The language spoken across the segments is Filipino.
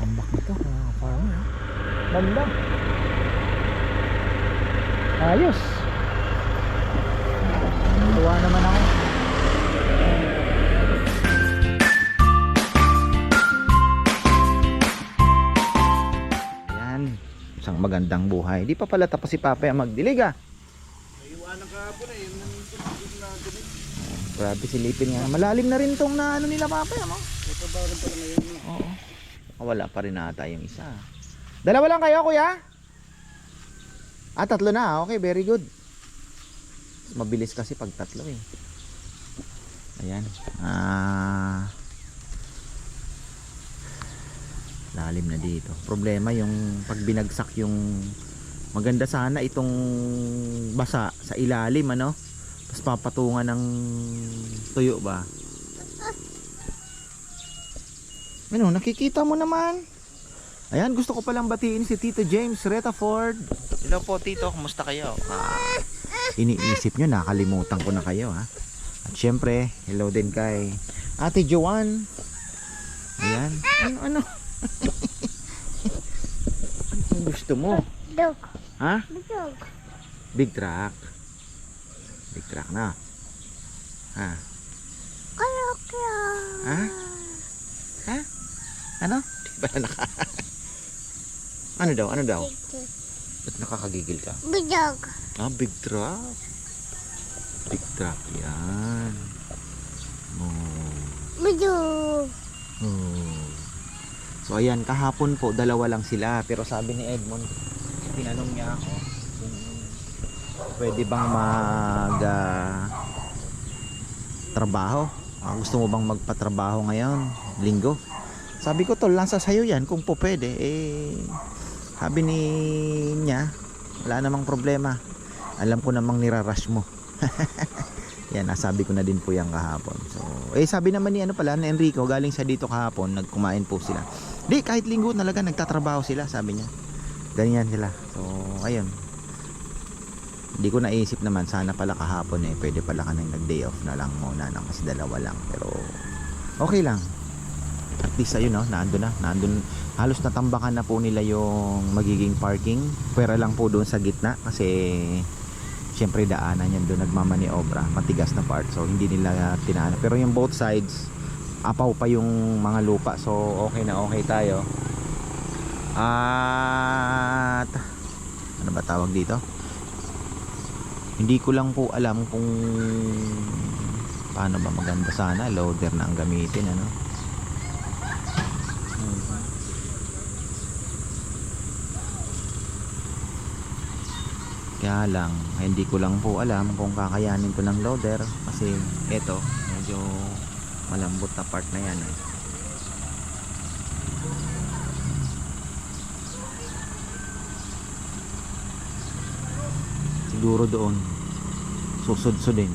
Tambak na to mga farmer. Ganda. Ayos. Tuwa naman ako. Ayan. Isang magandang buhay. Di pa pala tapos si Papa ang magdilig ah. Iwanan kahapon eh. Yun ang tubig na dinig. Grabe silipin nga. Malalim na rin tong na ano nila Papa. Ano? Ito ba rin pala ngayon? Oo. Wala pa rin ata yung isa. Dalawa lang kayo kuya? Ah, tatlo na. Okay, very good. Mabilis kasi pag tatlo eh. Ayan. Lalim na dito. Problema yung pag binagsak yung maganda sana itong basa sa ilalim ano. Tapos papatungan ng tuyo ba? Ano, nakikita mo naman. Ayan, gusto ko palang batiin si Tito James Retaford. Hello po Tito, kumusta kayo? Iniisip nyo, nakalimutan ko na kayo ha. At syempre, hello din kay Ate Joanne. Ayan. Ano? Ano gusto mo? Dog. Ha? Dog. Big truck. Big truck na. Ha? Kaya. Ha? Ha? Ano? Di ba naka... Ano daw? Ano daw? Ba't nakakagigil ka? Bidog. Ah, big truck. Big truck yan. Oh. Bidog. Oh. So ayan, kahapon po dalawa lang sila. Pero sabi ni Edmond, tinanong niya ako kung pwede bang mag trabaho. Gusto mo bang magpatrabaho ngayon? Linggo? Sabi ko tol, nasa sayo yan kung po pwede. Sabi niya, wala namang problema. Alam ko namang nirarush mo. Yan, nasabi ko na din po yan kahapon. So, sabi naman ni ni Enrico, galing sa dito kahapon, nagkumain po sila. Di, kahit linggo talaga nagtatrabaho sila, sabi niya. Ganyan sila. So, ayun. Hindi ko naisip naman, sana pala kahapon pwede pala ka nang nag-day off na lang muna nang kasi dalawa lang. Pero, okay lang. At least ayun nandun, halos natambakan na po nila yung magiging parking. Pwera lang po doon sa gitna kasi syempre daanan yan doon nagmamaniobra, matigas na part, so hindi nila tinaan. Pero yung both sides apaw pa yung mga lupa, so okay na okay tayo. At ano ba tawag dito, hindi ko lang po alam kung paano ba, maganda sana loader na ang gamitin ano. Kaya lang, hindi ko lang po alam kung kakayanin ko ng loader kasi eto, medyo malambot na part na yan Siguro doon susud-sudin.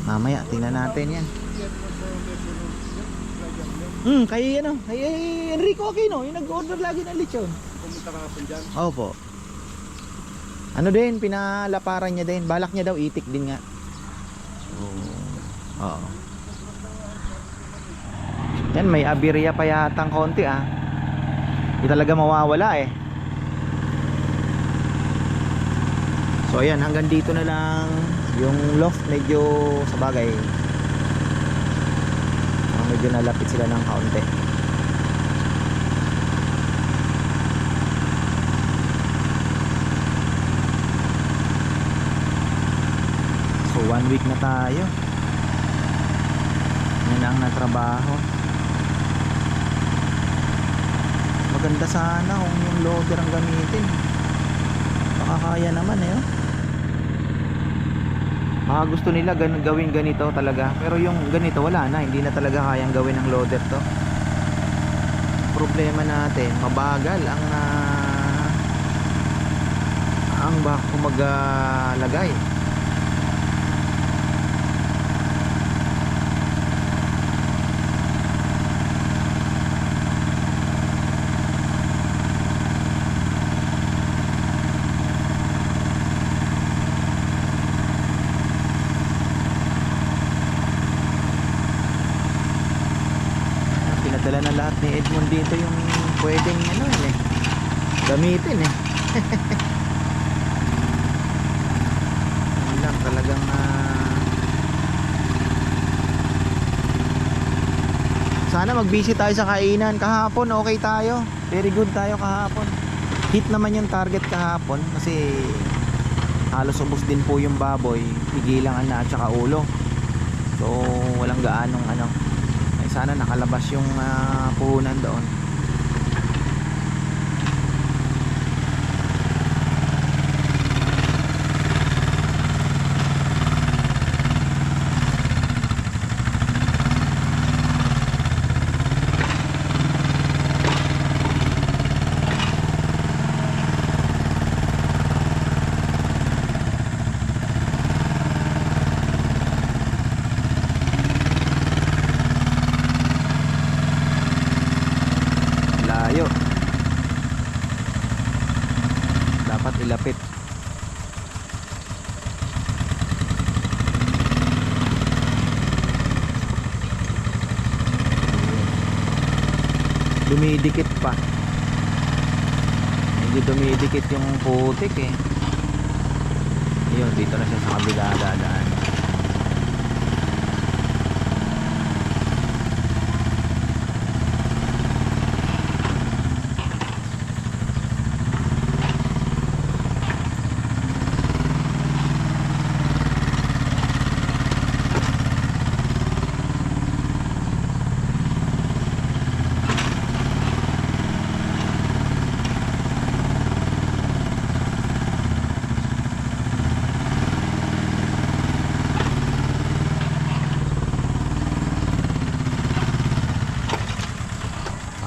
Mamaya tingnan natin yan. Kay Enrico Aquino, yung nag-order lagi ng lechon. Pumunta ka hapon dyan. Opo. Ano din, pinalaparan niya din. Balak niya daw itik din nga. Oo. Yan, may aberya pa yatang konti Hindi talaga mawawala So ayan, hanggang dito na lang. Yung loft medyo sa bagay, medyo nalapit sila ng kaunti. So 1 week na tayo. Yan ang natrabaho. Maganda sana kung yung loader ang gamitin. Baka kaya naman gusto nila gawin ganito talaga, pero yung ganito wala na, hindi na talaga kayang gawin ng loader to. Problema natin, mabagal ang maglagay. gamitin eh. Yun lang talagang sana mag-busy tayo sa kainan. Kahapon okay tayo, very good tayo kahapon. Hit naman yung target kahapon kasi halos ubos din po yung baboy, pigilang na at saka ulo. So walang gaanong ano. Ay, sana nakalabas yung puhunan doon. Layo. Dapat ilapit. Dumidikit pa. Medyo dumidikit yung putik eh. Ayun, dito na siya sa kabila dadaan.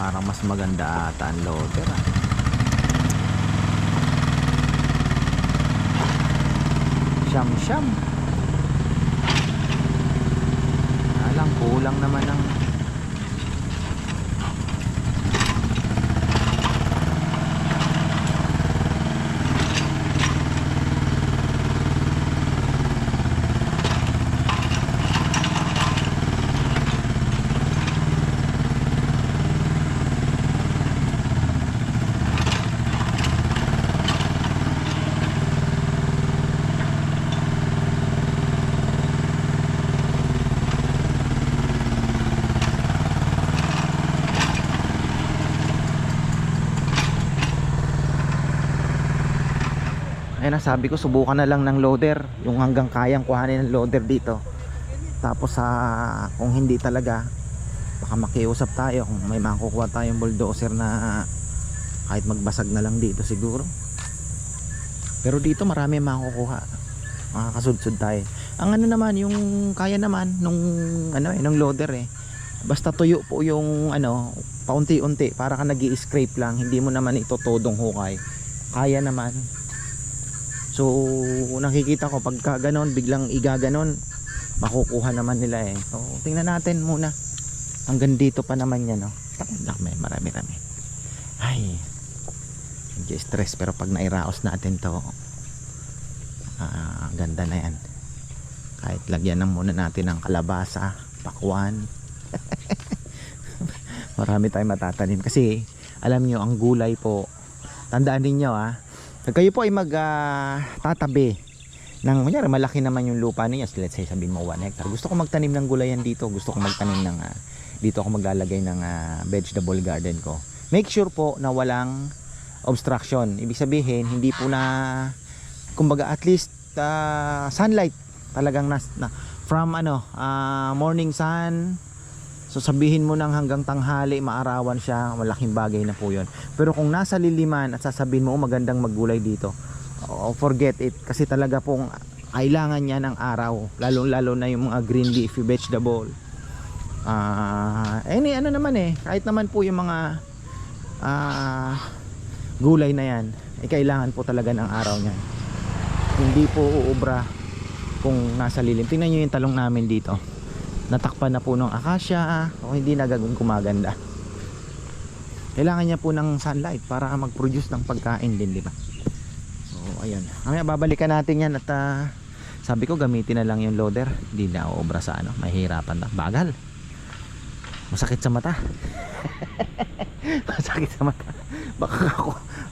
Parang mas maganda ata ang loader Siyam-siyam. Alang kulang naman ang ayun na, sabi ko subukan na lang ng loader, yung hanggang kayang kuhanin ng loader dito. Tapos kung hindi talaga, baka makiusap tayo kung may makukuha tayong bulldozer na kahit magbasag na lang dito siguro. Pero dito marami makukuha, makakasudsud tayo. Ang ano naman, yung kaya naman nung nung loader basta tuyo po yung paunti-unti, para ka nag-i-scrape lang, hindi mo naman ito todong hukay, kaya naman. So nakikita ko pagka ganon, biglang igaganon, makukuha naman nila So tingnan natin muna. Hanggang dito pa naman yan marami. Ay, medyo stress, pero pag nairaos natin to, ganda na yan. Kahit lagyan na muna natin ng kalabasa, pakwan. Marami tayong matatanim kasi alam nyo, ang gulay po, tandaan ninyo pag kayo po ay tatabi ng, kunyari malaki naman yung lupa niya, let's say sabihin mo 1 hectare, gusto ko magtanim ng gulayan dito, gusto ko magtanim ng dito ako maglalagay ng vegetable garden ko, make sure po na walang obstruction. Ibig sabihin hindi po na, kumbaga at least sunlight talagang from morning sun. So sabihin mo nang hanggang tanghali maarawan siya, malaking bagay na po yun. Pero kung nasa liliman at sasabihin mo magandang maggulay dito, forget it, kasi talaga pong kailangan niya ng araw, lalo na yung mga green leafy vegetable. Kahit naman po yung mga gulay na yan, kailangan po talaga ng araw niyan. Hindi po uubra kung nasa lilim. Tingnan nyo yung talong namin dito, natakpan na po ng akasya, o hindi na gumaganda. Kailangan niya po ng sunlight para mag-produce ng pagkain din, di ba? So ayun, mamaya babalikan natin yan. At sabi ko gamitin na lang yung loader, hindi na uubra sa mahirapan na, bagal, masakit sa mata. Masakit sa mata,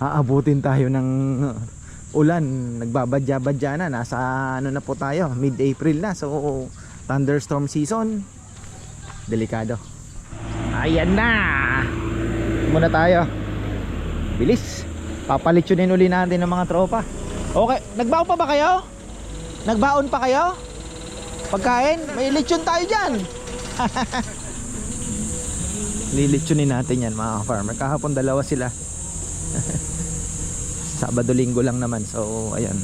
aabutin tayo ng ulan. Nagbabadya-badya na, nasa ano na po tayo, mid-April na. So thunderstorm season, delikado. Ayan na, muna tayo, bilis, papalitsunin uli natin ng mga tropa. Okay, nagbaon pa ba kayo? Nagbaon pa kayo? Pagkain? May lechon tayo dyan. Lilitsunin natin yan mga farmer. Kahapon dalawa sila. Sabado linggo lang naman. So ayan.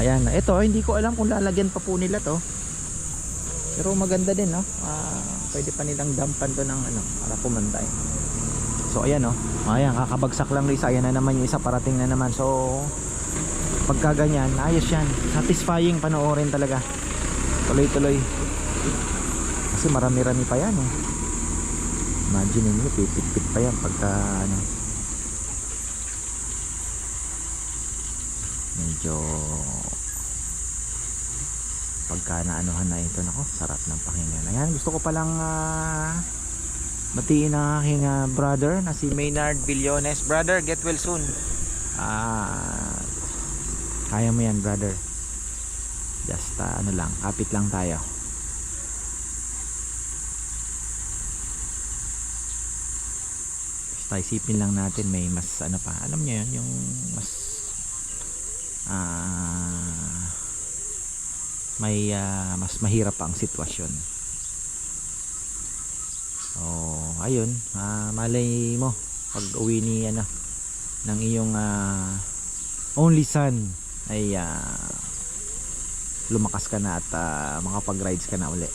Ayan. Ito hindi ko alam kung lalagyan pa po nila to. Pero maganda din, no? Pwede pa nilang dampan to ng ano, para pumantay. So ayan, no? Ayan, kakabagsak lang Risa. Ayan na naman yung isa, parating na naman. So pagka ganyan, ayos yan. Satisfying panoorin talaga. Tuloy-tuloy. Kasi marami-rami pa yan, eh. Imagine niyo, pipit-pit pa yan pagka ano. Medyo pagka naanuhan na ito, nako, sarap ng pakinggan. Ayan, gusto ko palang batiin ang aking brother na si Maynard Villones. Brother, get well soon. Kaya mo yan, brother. Just ano lang, kapit lang tayo. Basta isipin lang natin may mas ano pa, alam niyo yun, yung mas may mas mahirap pa ang sitwasyon. So ayun, malay mo pag uwi ni ano ng iyong only son ay lumakas ka na at makapag-rides ka na uli.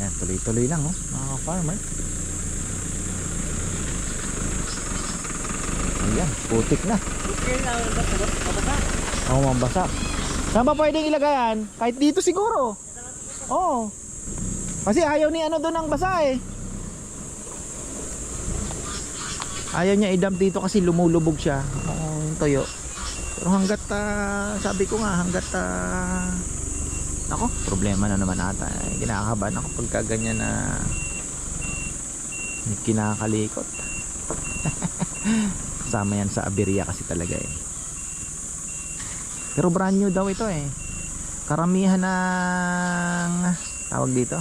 Yan, tuloy-tuloy lang, oh, mga farmer. Ayan, putik na. Oo, mabasa. Saan ba pwedeng ilagay yan? Kahit dito siguro. Oo. Kasi ayaw ni ano doon ang basa, eh. Ayaw niya i-dump dito kasi lumulubog siya. Oo, yung toyo. Pero hanggat sabi ko nga, hanggat ako, problema na naman ata. Kinakabahan ako pagka ganyan na kinakalikot. Kasama yan sa aberya kasi talaga, eh. Pero brand new daw ito, eh. Karamihan ng tawag dito,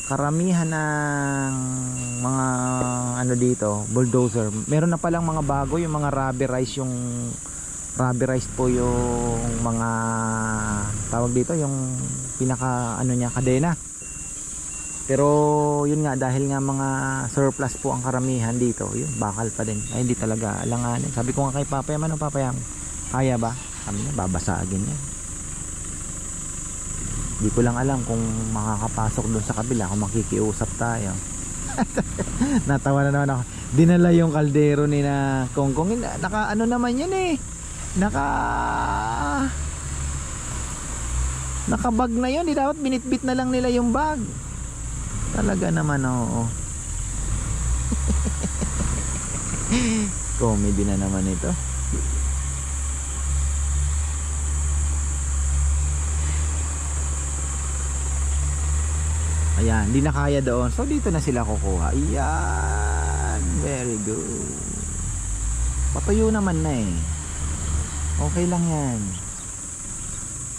karamihan ng mga ano dito, bulldozer. Meron na palang mga bago, yung mga rubberized, yung rubberized po yung mga tawag dito, yung pinaka ano niya, kadena. Pero yun nga, dahil nga mga surplus po ang karamihan dito, yun, bakal pa din. Ay hindi talaga alanganin. Sabi ko nga kay Papayam, ano Papayam, kaya ba? Sabi niya, babasagin yan. Hindi ko lang alam kung makakapasok doon sa kabila, kung makikiusap tayo. Natawa na naman ako. Dinala yung kaldero ni na Kongkong. Naka ano naman yan, eh. Nakabag na yun. Di dapat binitbit na lang nila yung bag. Talaga naman, oo. Comedy na naman ito. Ayan, hindi na kaya doon. So dito na sila kukuha. Ayan, very good. Patuyo naman na, eh. Okay lang yan.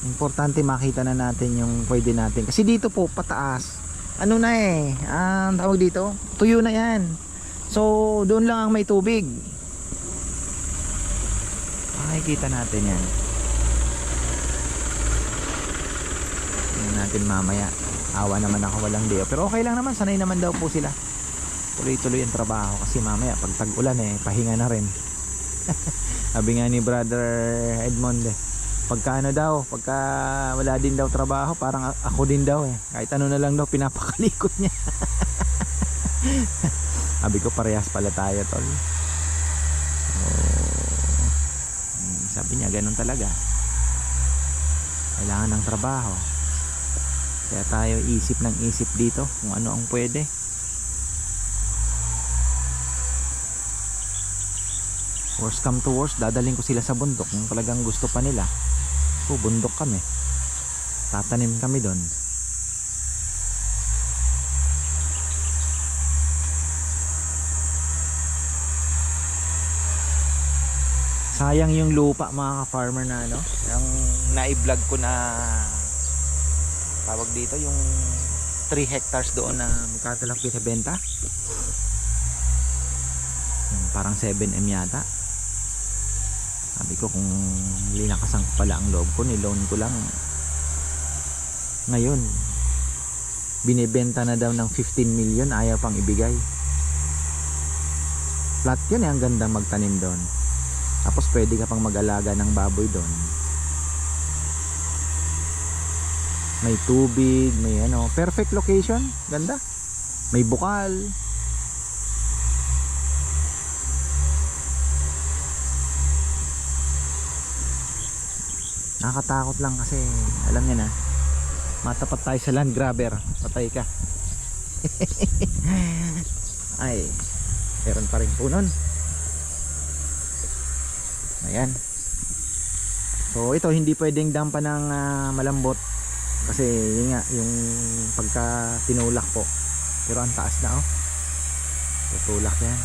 Importante makita na natin yung pwede natin. Kasi dito po pataas, ano na, eh, tawag dito, tuyo na yan. So doon lang ang may tubig. Makikita natin yan. Tingnan natin mamaya. Awa naman ako, walang day off. Pero okay lang naman, sanay naman daw po sila. Tuloy-tuloy ang trabaho. Kasi mamaya pag tag-ulan, eh, pahinga na rin. Sabi nga ni brother Edmond, eh, pagka ano daw, pagka wala din daw trabaho, parang ako din daw, eh. Kahit ano na lang daw, pinapakalikot niya. Sabi ko, parehas pala tayo, tol. So, sabi niya, ganun talaga. Kailangan ng trabaho. Kaya tayo isip ng isip dito kung ano ang pwede. Worst come to worst, dadaling ko sila sa bundok kung talagang gusto pa nila. Bundok kami, tatanim kami doon. Sayang yung lupa mga ka-farmer na ano, yung na-vlog ko na tawag dito yung 3 hectares doon na magkano lang pinabenta. Parang 7M yata. Sabi ko kung linakasan ko pala ang loob ko, niloan ko lang. Ngayon binibenta na daw ng 15 million, ayaw pang ibigay. Flat yun eh, ang ganda magtanim doon. Tapos pwede ka pang mag-alaga ng baboy doon. May tubig, may ano, perfect location, ganda. May bukal. Nakakatakot lang kasi alam niya na, matapat tayo sa land grabber, patay ka. Ay, meron pa rin po nun. Ayan. So ito hindi pwedeng dampa ng malambot kasi yun nga yung pagka tinulak po. Pero ang taas na oh. Tutulak yan.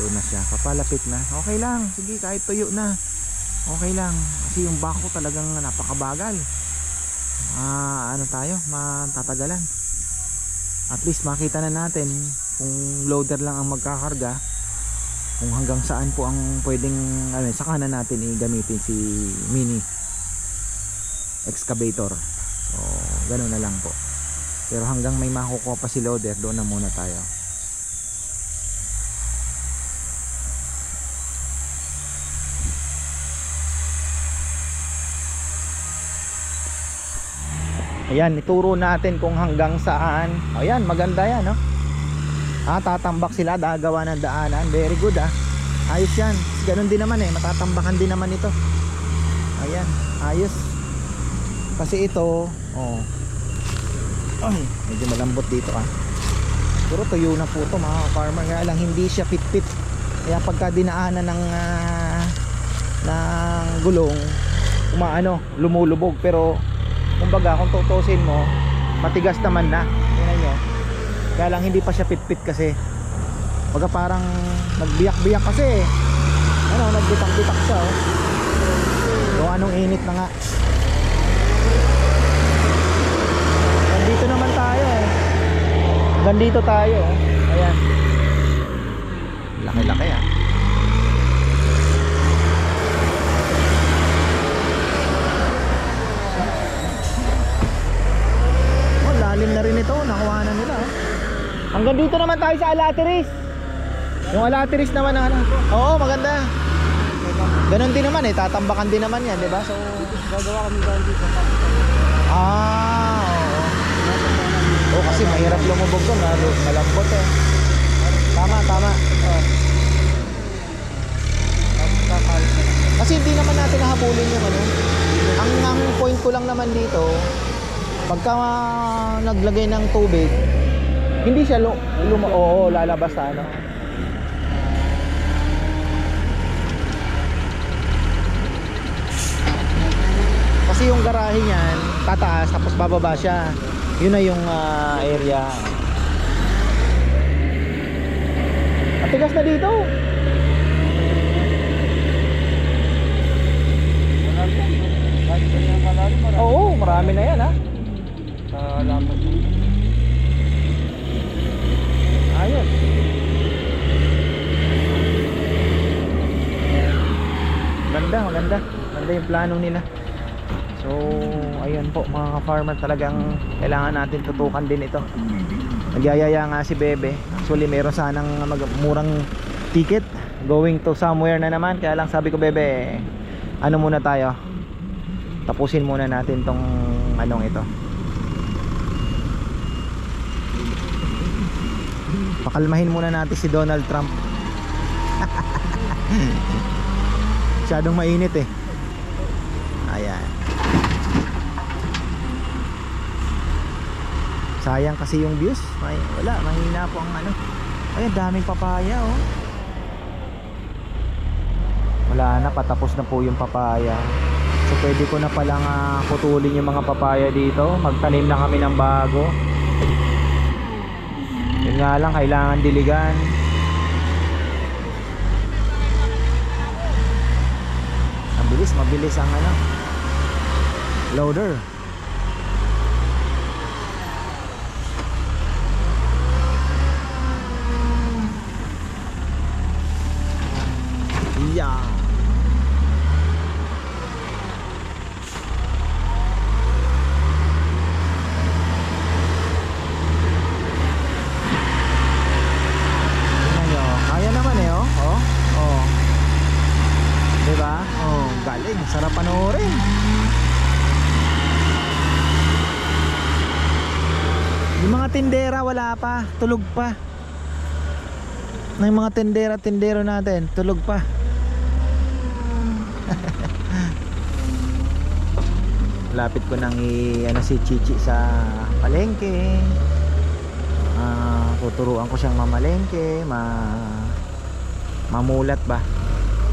Doon na siya, papalapit na. Okay lang, sige kahit tuyo na. Okay lang kasi yung bako talagang napakabagal. Ano tayo, matatagalan. At least makita na natin kung loader lang ang magkakarga, kung hanggang saan po ang pwedeng ano, saka na natin i-gamitin si mini excavator. So ganoon na lang po. Pero hanggang may makukuha pa si loader, doon na muna tayo. Ayan, ituro natin kung hanggang saan. Ayan, maganda yan, no? Tatambak sila, gagawa ng daanan. Very good, ayos yan. Ganun din naman eh, matatambakan din naman ito. Ayan, ayos. Kasi ito, ay, medyo malambot dito, Puro tuyo na po ito mga farmer. Kaya lang hindi siya fit-fit. Kaya pagka dinaanan ng gulong, lumulubog. Pero kumbaga kung tutusin mo, matigas naman na. Tingnan nyo. Kaya lang hindi pa siya fit-fit kasi. Baga parang nagbiyak-biyak kasi. Nagbitak-bitak siya, So anong init na nga. Nandito naman tayo, Nandito tayo, Ayan. Laki-laki, lalim na rin ito, nakuha na nila. Hanggang dito naman tayo sa Alateris. Yung Alateris naman na oo, maganda. Ganon din naman tatambakan din naman yan, di ba? So Gagawa kami dito. oo. Kasi mahirap lumubog doon, malambot Tama. Kasi hindi naman natin nahabulin yung ang point ko lang naman dito, pagka naglagay ng tubig, hindi siya lalabas sa Kasi yung garahe niyan, tataas tapos bababa siya. Yun na yung area. Matigas na dito. Oo, marami na yan ayos. Maganda yung plano nila. So ayun po mga ka-farmer, talagang kailangan natin tutukan din ito. Nagyayaya nga si Bebe. Actually meron sanang murang ticket going to somewhere na naman. Kaya lang sabi ko, Bebe, muna tayo, tapusin muna natin tong ito. Pakalmahin muna natin si Donald Trump. Masyadong mainit Ayan. Sayang kasi yung views. Wala, mahina po ang Ayan, daming papaya Wala na, patapos na po yung papaya. So pwede ko na palang putulin yung mga papaya dito. Magtanim na kami ng bago. Yun nga lang, kailangan diligan. mabilis ang ano, loader. Yeah. Tingnan nyo, kaya naman eh, oh. Oh, oh. Diba? Oh, galing, sarap panoorin. Yung mga tindera wala pa, tulog pa. Yung mga tindera-tindero natin, tulog pa. Lapit ko nang ano si Chichi sa palengke. Tuturuan ko siyang mamalengke, mamulat ba.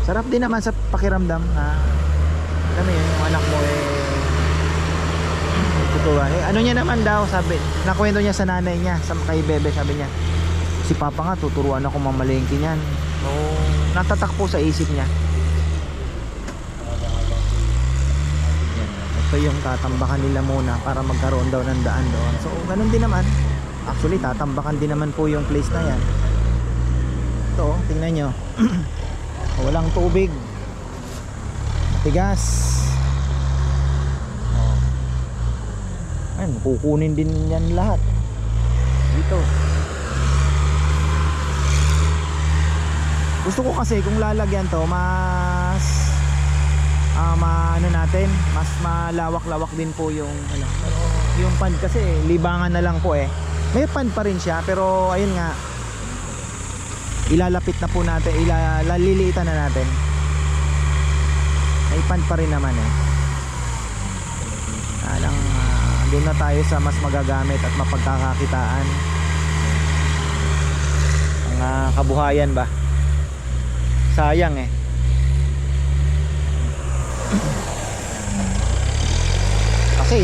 Sarap din naman sa pakiramdam na alam mo yun, yung anak mo tuturuan. Ano niya naman daw, sabi, nakwento niya sa nanay niya, sa kay Bebe, sabi niya, si Papa nga tuturuan ako mamalengke niyan. So, natatakpo sa isip niya. Ito yung tatambakan nila muna para magkaroon daw ng daan doon. So ganun din naman. Actually tatambakan din naman po yung place na yan. Ito, tingnan nyo. Walang tubig. Matigas. Ayun, kukunin din yan lahat dito. Gusto ko kasi kung lalagyan to mas ano natin, mas malawak-lawak din po yung ano. Pero yung pond kasi libangan na lang po eh. May pond pa rin siya pero ayun nga, ilalapit na po natin, ilaliliitan na natin. May pond pa rin naman eh. Alang doon na tayo sa mas magagamit at mapagkakakitaan ang kabuhayan ba. Sayang eh. Kasi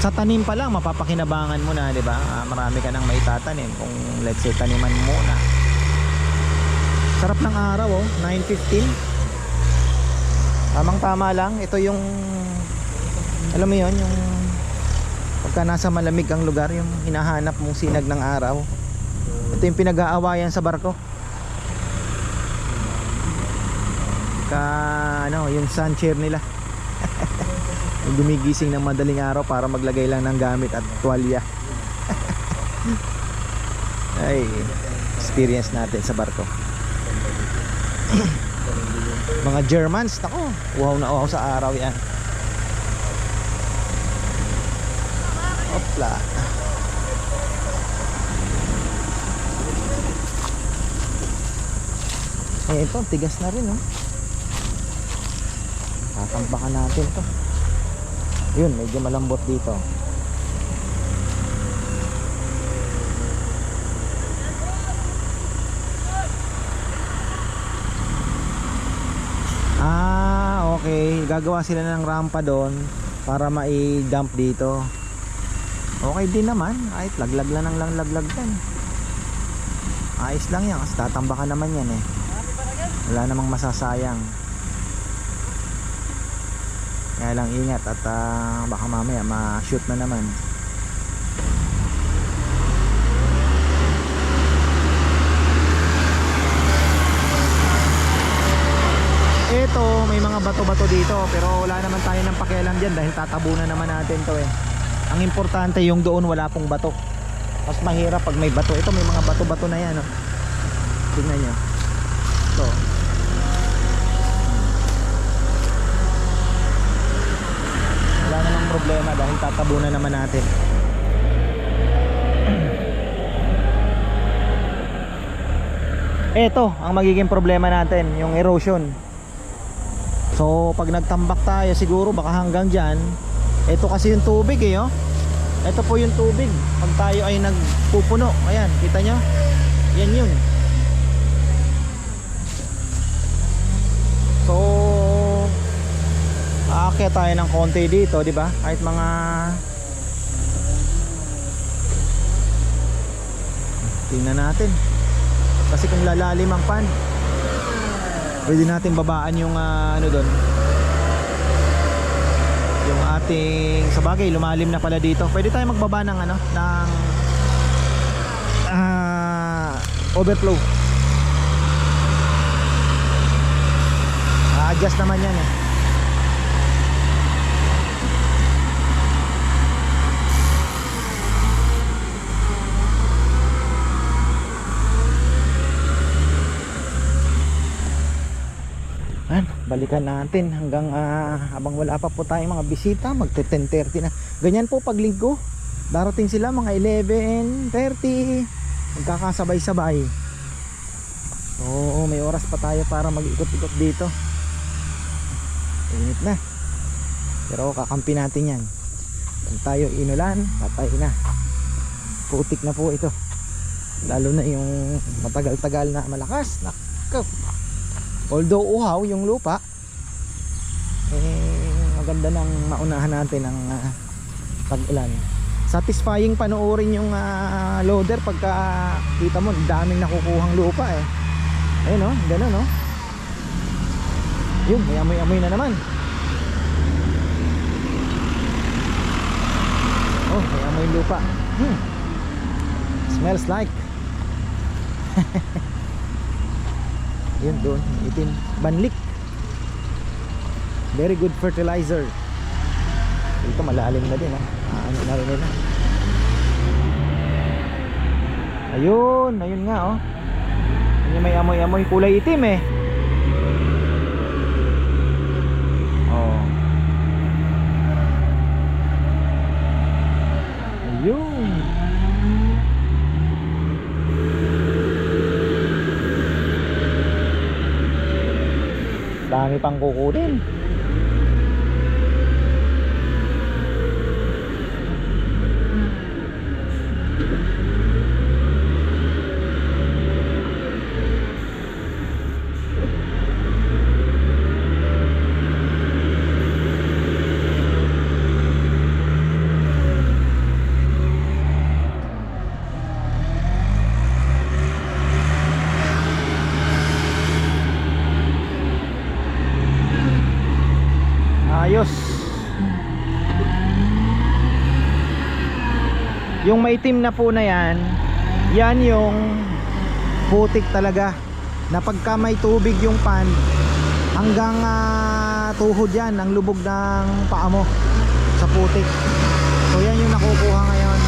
sa tanim pa lang mapapakinabangan mo na, 'di ba? Marami ka nang maitatanim kung let's say taniman mo na. Sarap ng araw oh, 9:15. Tamang-tama lang. Ito yung alam mo 'yon, yung pagka nasa malamig ang lugar, yung hinahanap mong sinag ng araw. Ito yung pinag-aawayan sa barko. Ano, yung sun chair nila. Yung gumigising ng madaling araw para maglagay lang ng gamit at tuwalya. Ay, experience natin sa barko. Mga Germans, nako, uhaw na uhaw sa araw yan. Opla. Eh, ito, tigas na rin, oh. Tatambakan natin to. Yun, medyo malambot dito. Okay. Gagawa sila ng rampa doon para mai-dump dito. Okay din naman. Kahit laglag lang ng laglag yan. Ayos lang yan kasi tatambakan naman yan eh. Wala namang masasayang. Kaya lang ingat at baka mamaya ma-shoot na naman. Ito, may mga bato-bato dito pero wala naman tayo ng pakialam dyan dahil tatabunan naman natin to eh. Ang importante yung doon wala pong bato. Mas mahirap pag may bato. Ito may mga bato-bato na yan oh. Tingnan nyo. Ito. Wala namang problema dahil tatabunan naman natin. Ito ang magiging problema natin, yung erosion. So pag nagtambak tayo siguro baka hanggang dyan. Ito kasi yung tubig eh oh. Ito po yung tubig pag tayo ay nagpupuno. Ayan, kita nyo? Yan yun. So aakyat tayo ng konti dito, di ba? Kahit mga tingnan natin. Kasi kung lalalim ang pan, pwede natin babaan yung ano doon, yung ating, sa bagay lumalim na pala dito. Pwede tayo magbaba ng ano, ng overflow. Adjust naman yan eh. Balikan natin hanggang habang wala pa po tayong mga bisita, magte 10:30 na. Ganyan po pag linggo, darating sila mga 11:30, magkakasabay-sabay. Oo, may oras pa tayo para mag-ikot-ikot dito. Init na, pero kakampi natin yan. Kung tayo inulan, patay na. Putik na po ito, lalo na yung matagal-tagal na malakas. Nako, although uhaw yung lupa, maganda nang maunahan natin ang pag-ulan. Satisfying panoorin yung loader pagka kita mo daming nakukuhang lupa eh. Ayun o, gano'n o. Yun, may amoy-amoy na naman. Oh, may amoy lupa. Smells like. Yun doon, itim, banlik. Very good fertilizer. Dito malalim na din ano na rin na. Ayun, ayun nga oh. Yung may amoy-amoy kulay itim eh. Oh. Ayun. Dami pang kukunin. Ayos. Yung maitim na po na yan, yan yung putik talaga, na pagka may tubig yung pan, hanggang tuhod yan ang lubog ng paa mo sa putik. So yan yung nakukuha ngayon.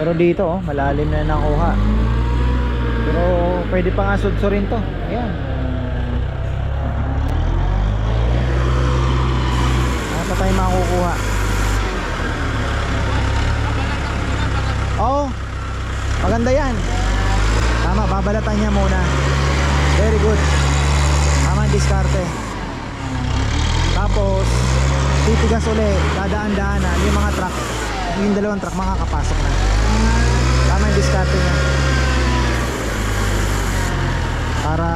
Pero dito oh, malalim na nakuha. Pero pwede pa nga sudsurin to. Ayan. Ano pa tayo makukuha? Oo, maganda yan. Tama, babalatan niya muna. Very good. Tama ang diskarte. Tapos titigas ulit, dadaan-daanan yung mga truck. Yung dalawang truck makakapasok na. Tama ang diskarte niya, para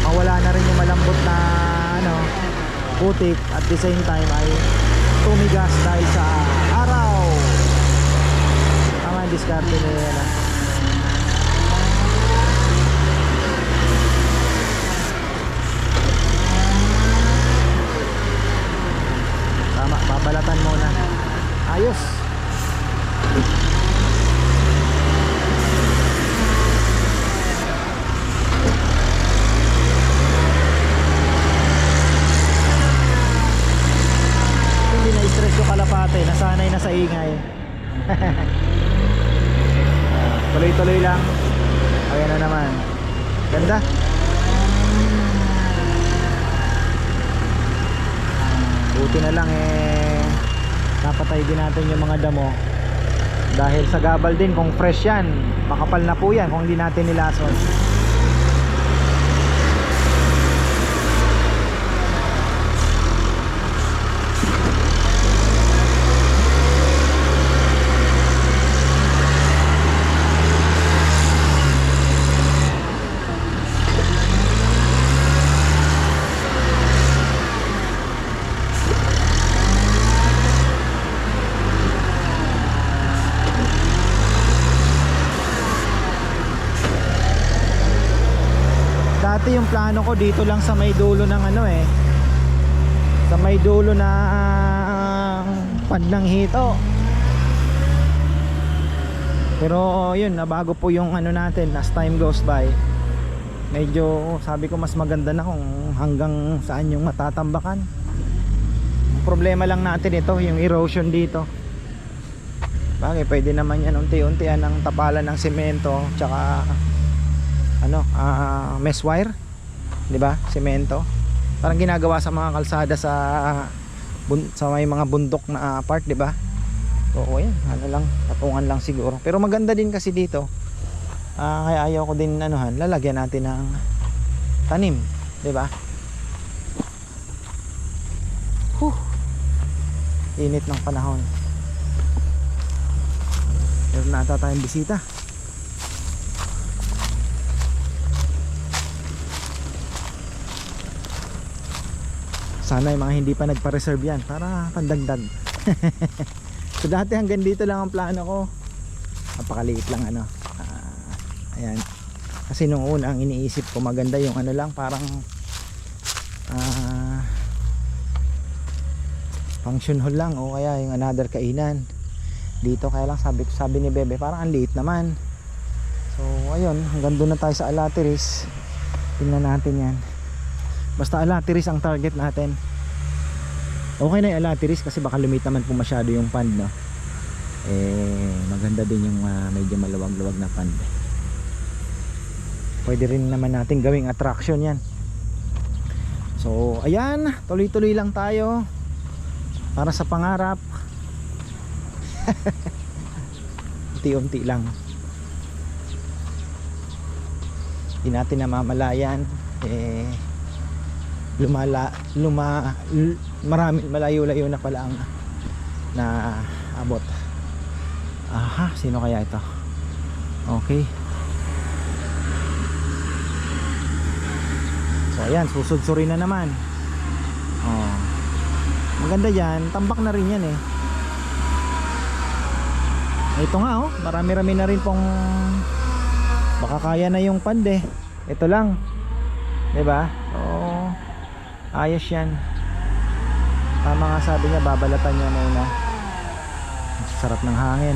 mawala na rin yung malambot na putik, at the same time ay tumigas dahil sa araw. Tama yung diskarte nila yan Tama, babalatan muna. Ayos. Na-stress yung kalapate, nasanay na sa ingay. Tuloy-tuloy lang. Ayan na naman. Ganda. Buti na lang napatay din natin yung mga damo. Dahil sa gabal din, kung fresh yan, makapal na po yan kung hindi natin nilason. Dati yung plano ko dito lang sa may dulo ng ano eh, sa may dulo ng Padang Hito. Pero yun, nabago po yung ano natin as time goes by. Medyo sabi ko mas maganda na kung hanggang saan yung matatambakan. Ang problema lang natin ito, yung erosion dito. Bagay, pwede naman yan unti-untian ng tapalan ng semento tsaka ano, mesh wire, 'di ba? Semento. Parang ginagawa sa mga kalsada sa may mga bundok na part, 'di ba? Oo, yan, ano lang, patungan lang siguro. Pero maganda din kasi dito. Kaya ayaw ko din anuhan, lalagyan natin ng tanim, 'di ba? Init ng panahon. Meron na ata tayong bisita. Sana yung mga hindi pa nagpa-reserve yan para pandagdag. So dati hanggang dito lang ang plano ko. Napakaliit lang ano. Ayan. Kasi nung una ang iniisip ko maganda yung ano lang, parang function hall lang o kaya yung another kainan. Dito kaya lang sabi ni Bebe parang ang liit naman. So ayun, hanggang doon na tayo sa Alateris. Tingnan natin yan. Basta Alateris ang target natin. Okay na yung Alateris kasi baka lumit naman po masyado yung pond, no? Maganda din yung medyo maluwag-luwag na pond. Pwede rin naman natin gawing attraction yan. So ayan, tuloy-tuloy lang tayo para sa pangarap. Unti-unti lang. Hindi natin namamalayan marami malayo-layo na pala ang naabot. Aha, sino kaya ito? Okay. So ayan, susud-suri na naman. Oh. Maganda yan, tambak na rin yan eh. Ito nga oh, marami-rami na rin pong baka kaya na yung pond eh. Ito lang. 'Di ba? Oh, ayos 'yan. Tama nga sabi niya, babalatan niya muna. Sarap ng hangin.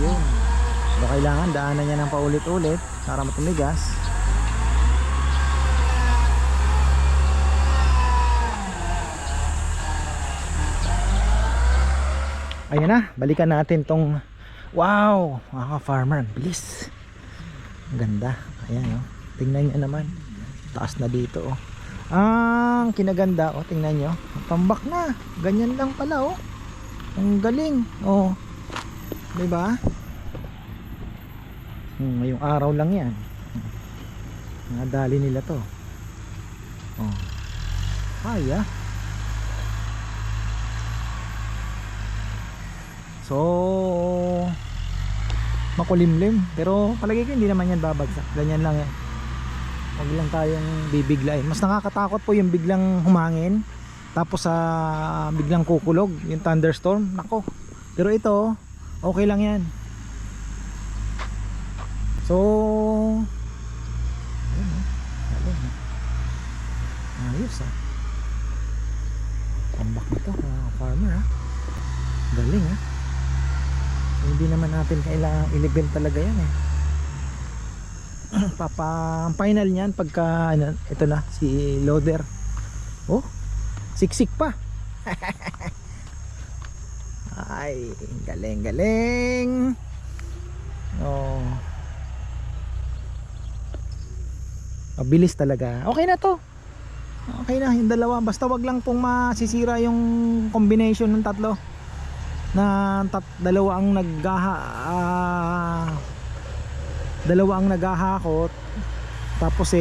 Yun. So kailangan daanan niya ng paulit-ulit para matumigas. Ayan na, balikan natin tong wow, mga farmer, bilis. Ang ganda. Ayan oh. Tingnan niyo naman. Taas na dito oh. Ang kinaganda oh, tingnan niyo. Tambak na. Ganyan lang pala oh. Ang galing. Oh. 'Di ba? Ngayong araw lang 'yan. Nadali nila 'to. Oh. Ay ah. So makulimlim, pero palagi ko hindi naman yan babagsak. Ganyan lang yan. Huwag lang tayong bibiglain. Mas nakakatakot po yung biglang humangin, tapos biglang kukulog, yung thunderstorm. Nako. Pero ito, okay lang yan. So ayos ah. Tambak nito farmer ah. Galing ah. Hindi naman natin kailangan i-level talaga yan eh. Ang final niyan pagka ano, ito na si loader. Oh, siksik pa. Ay, galing. Oh. Mabilis talaga. Okay na to. Okay na yung dalawa. Basta wag lang pong masisira yung combination ng tatlo. Dalawa ang naghahakot, tapos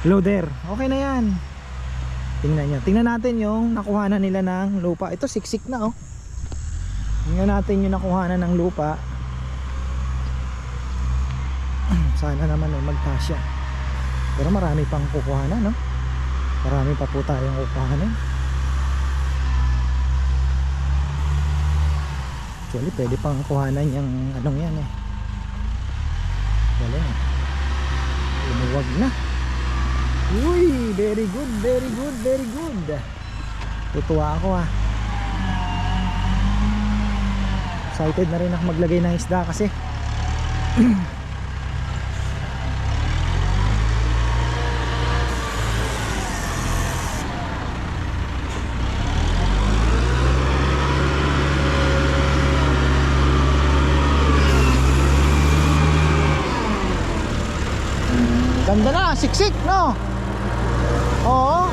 loader. Okay na yan. Tingnan natin yung nakuhanan nila ng lupa. Ito siksik na oh. Tingnan natin yung nakuhanan ng lupa. Sana naman magkasya. Pero marami pang kukuhanan no? Marami pa po tayong kukuhanan. Actually, pwede pang kuhanan yung anong yan eh. Galing. Lumuwag na. Uy, very good, very good, very good. Tutuwa ako ah. Excited na rin ako maglagay ng isda kasi ganda na, siksik, no? Oo.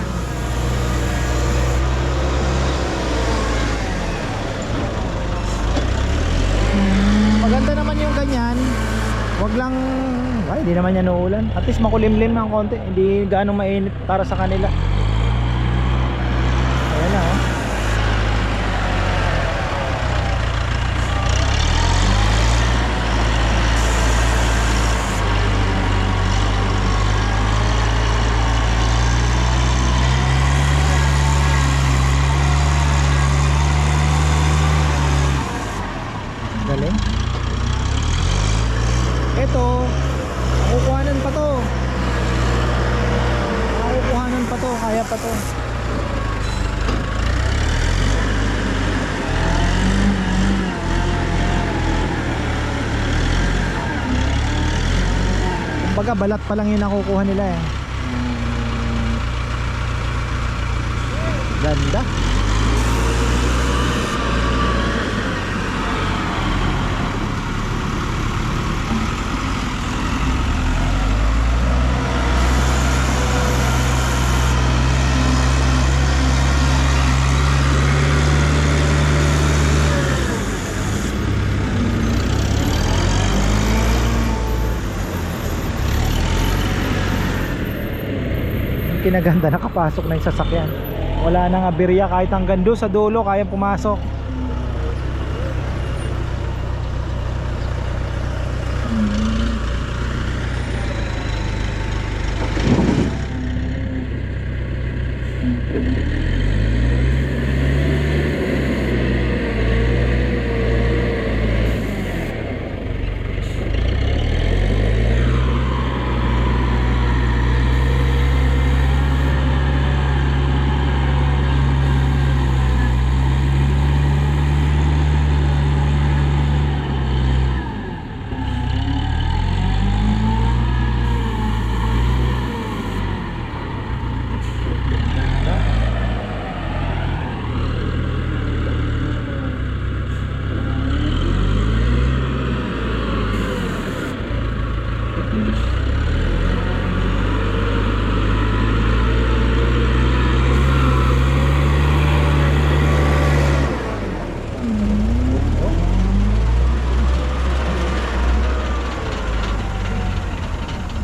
Maganda naman yung ganyan. Wag lang, ay, hindi naman yan uulan. At least makulimlim ng konti. Hindi gaano mainit para sa kanila. Ayan na, oh. Galing. Ito, kukuhanan pa to. Kukuhanan pa to, kaya pa to. Kumbaga balat pa lang yung nakukuha nila eh. Ganda. Kinaganda, nakapasok na yung sasakyan. Wala nang aberya, kahit hanggang doon sa dulo kaya pumasok.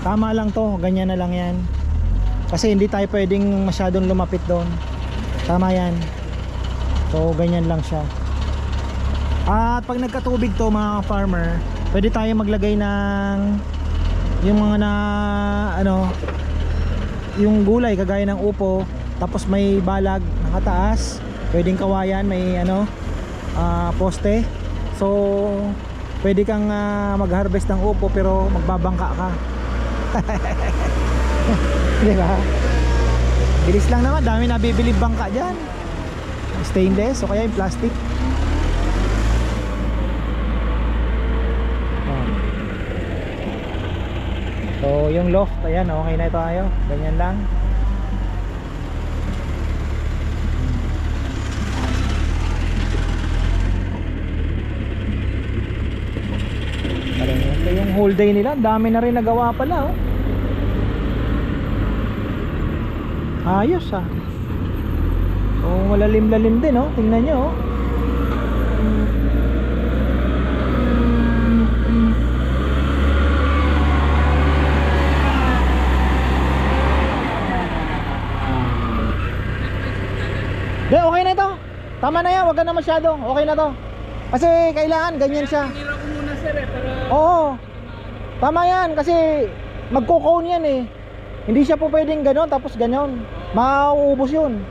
Tama lang to, ganyan na lang yan. Kasi hindi tayo pwedeng masyadong lumapit doon. Tama yan. So ganyan lang siya. At pag nagkatubig to mga farmer, pwede tayo maglagay ng yung mga na ano, yung gulay kagaya ng upo, tapos may balag nakataas, pwedeng kawayan, may ano, poste. So pwede kang mag-harvest ng upo pero magbabangka ka. Diba? Bilis lang naman, dami nabibili bangka dyan. Stainless o kaya yung plastic. So yung loft, ayan, okay na ito tayo. Ganyan lang. Ito yung whole day nila, dami na rin nagawa pala, oh. Ayos ah. So malalim-lalim din, oh. Tingnan nyo, oh. De, okay na ito. Tama na yan, wag ka na masyado. Okay na to. Kasi kailangan ganyan siya. Hinira ko muna sir para... Oo. Tama yan kasi magko-cone yan eh. Hindi siya po pwedeng ganon tapos ganon. Mauubos yun.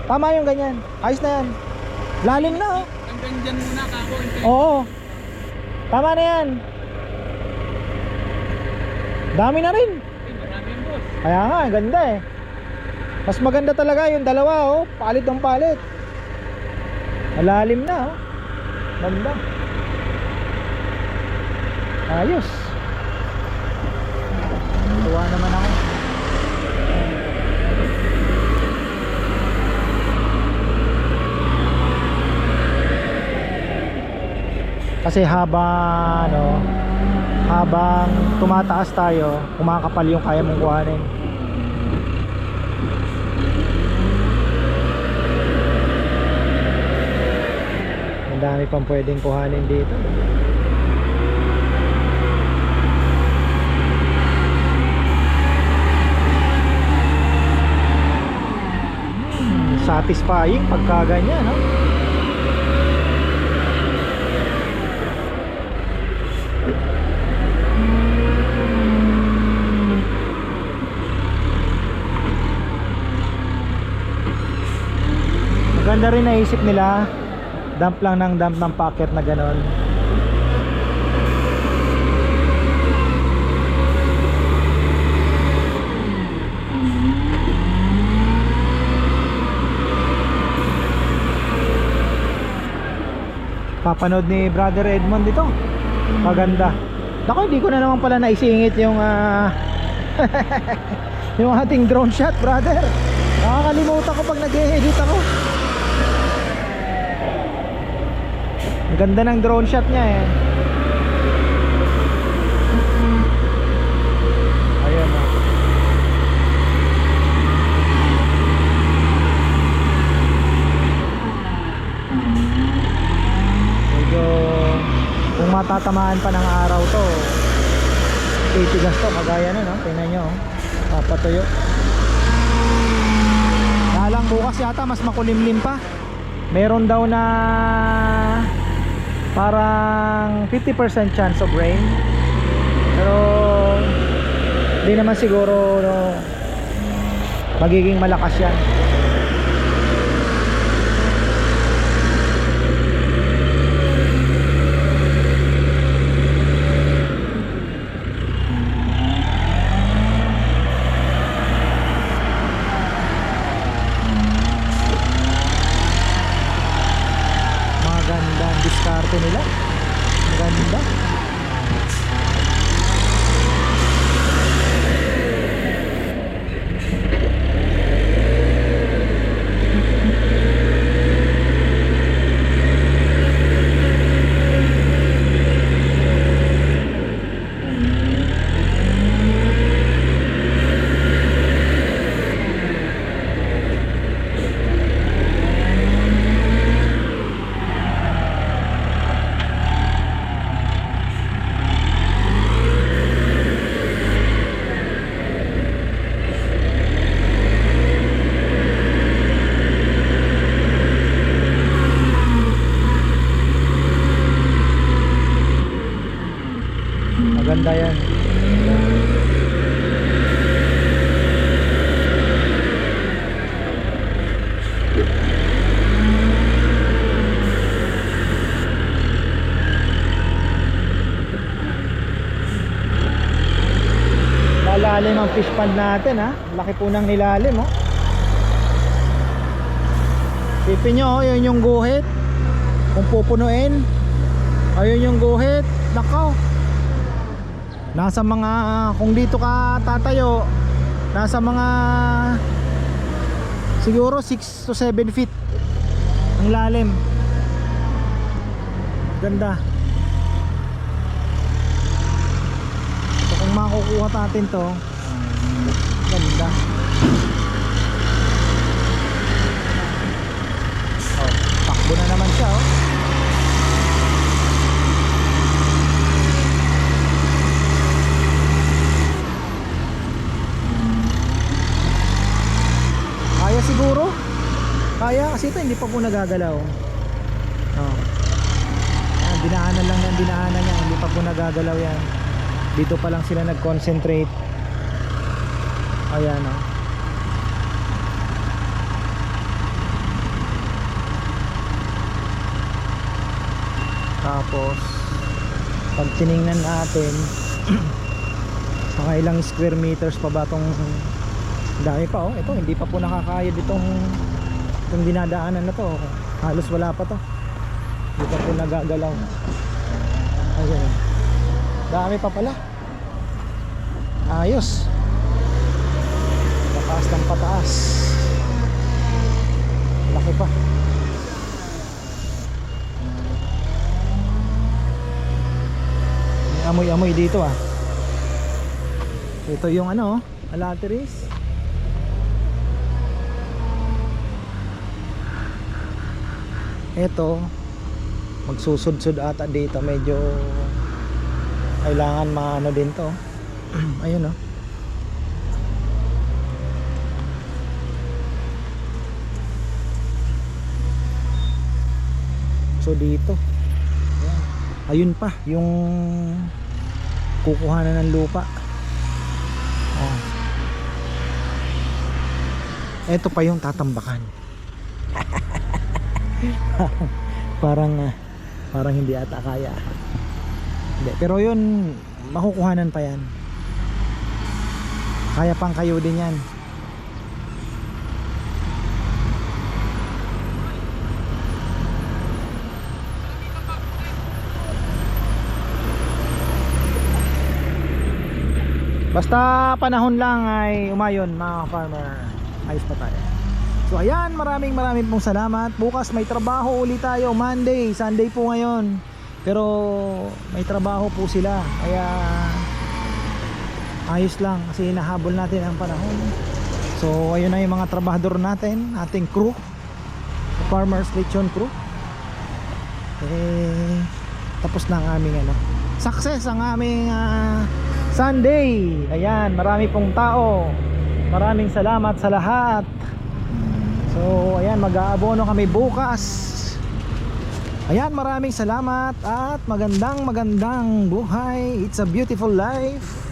Tama yung ganyan. Ayos na yan. Lalim na, oh. Hanggang Kuhain dyan muna kako. Oo. Tama na yan. Dami na rin. Marami yung boss. Kaya nga, ganda eh. Mas maganda talaga yung dalawa oh. Palit ng palit. Malalim na oh. Ganda. Ayos. Tuwa naman ako. Kasi habang tumataas tayo, kumakapal yung kaya mong kuhanin. Ang dami pang pwedeng kuhanin dito. Satisfying pagka ganyan, no? Maganda rin naisip nila, dump lang ng dump ng packet na ganon. Papanood ni Brother Edmond dito. Maganda. Naku, hindi ko na naman pala naisingit yung yung ating drone shot, brother. Nakakalimutan ko pag nag-edit ako. Ang ganda ng drone shot niya eh. Ayun oh. Medyo kung matatamaan pa ng araw to, titigas to kagaya na no. Tingnan nyo oh. Papatuyo. Nalang bukas yata mas makulimlim pa. Meron daw na parang 50% chance of rain. Pero hindi naman siguro no, magiging malakas yan. Diskarte nila. Ang ganda. Maganda yan. Malalim ang fish pond natin ha. Laki po ng nilalim oh. Sipin nyo oh, yun yung guhit. Kung pupunuin, ayun yung guhit. Nakaw. Nasa mga, kung dito ka tatayo, nasa mga siguro 6 to 7 feet ang lalim. Ganda. So kung makukuha natin to, ganda. Oh, takbo na naman siya oh. Kaya siguro. Kaya kasi ito hindi pa po nagagalaw. Oh. Dinaanan lang yan, dinaanan niya. Hindi pa po nagagalaw yan. Dito pa lang sila nag-concentrate. Ayan oh. Tapos pag tiningnan natin mga ilang square meters pa ba tong dami pa oh. Ito hindi pa po nakakayod itong dinadaanan na to. Halos wala pa to. Hindi pa po nagagalaw. Ayun. Dami pa pala. Ayos. Pataas ng pataas. Laki pa. May amoy-amoy dito ah. Ito yung ano, alateris. Ito magsusud-sud ata dito, medyo kailangan maano din to. Ayun oh. So dito ayun pa yung kukuhanan ng lupa. Oh. Ito pa yung tatambakan. parang hindi ata kaya. Hindi, pero yun makukuhanan pa yan. Kaya pang kayo din yan. Basta panahon lang ay umayon mga farmer, ayos pa tayo. So ayan, maraming pong salamat. Bukas may trabaho ulit tayo, Monday, Sunday po ngayon. Pero may trabaho po sila, kaya ayos lang kasi hinahabol natin ang panahon. So ayun na yung mga trabahador natin, ating crew, Farmers Lechon crew. Tapos na ang aming ano, success ang aming Sunday. Ayan, marami pong tao. Maraming salamat sa lahat. So ayan, mag-aabono kami bukas. Ayan, maraming salamat at magandang buhay. It's a beautiful life.